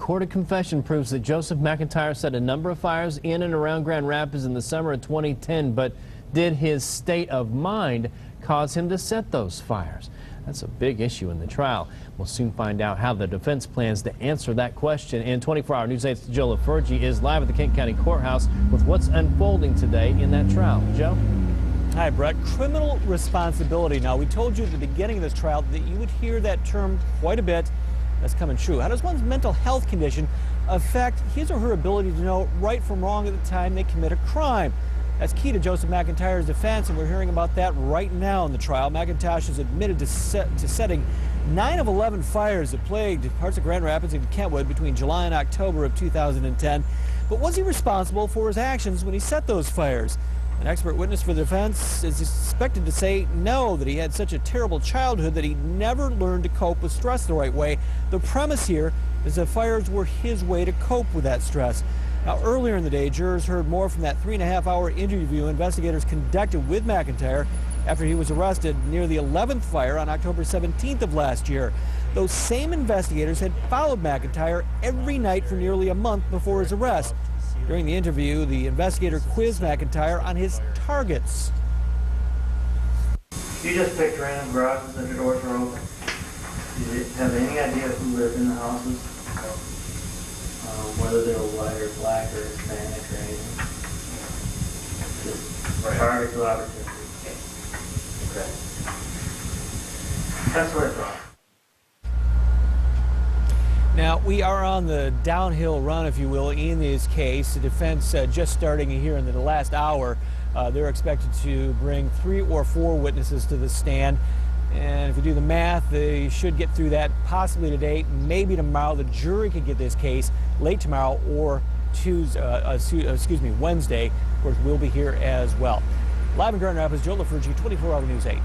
recorded confession proves that Joseph McIntyre set a number of fires in and around Grand Rapids in the summer of 2010, but did his state of mind cause him to set those fires? That's a big issue in the trial. We'll soon find out how the defense plans to answer that question. And 24-hour News 8's Joe LaFergie is live at the Kent County Courthouse with what's unfolding today in that trial. Joe? Hi, Brett. Criminal responsibility. Now, we told you at the beginning of this trial that you would hear that term quite a bit. That's coming true. How does one's mental health condition affect his or her ability to know right from wrong at the time they commit a crime? That's key to Joseph McIntyre's defense, and we're hearing about that right now in the trial. McIntyre has admitted to setting 9 of 11 fires that plagued parts of Grand Rapids and Kentwood between July and October of 2010. But was he responsible for his actions when he set those fires? An expert witness for the defense is expected to say no, that he had such a terrible childhood that he never learned to cope with stress the right way. The premise here is that fires were his way to cope with that stress. Now, earlier in the day, jurors heard more from that 3.5-hour interview investigators conducted with McIntyre after he was arrested near the 11th fire on October 17th of last year. Those same investigators had followed McIntyre every night for nearly a month before his arrest. During the interview, the investigator quizzed McIntyre on his targets. You just picked random garages that the doors were open. Did you have any idea who lived in the houses? Whether they were white or black or Hispanic or anything? Just target to opportunity. Okay. That's what I thought. Now, we are on the downhill run, if you will, in this case. The defense just starting here in the last hour. They're expected to bring 3 or 4 witnesses to the stand. And if you do the math, they should get through that possibly today, maybe tomorrow. The jury could get this case late tomorrow or Wednesday. Of course, we'll be here as well. Live in Grand Rapids, Joe LaFergie, 24-hour News 8.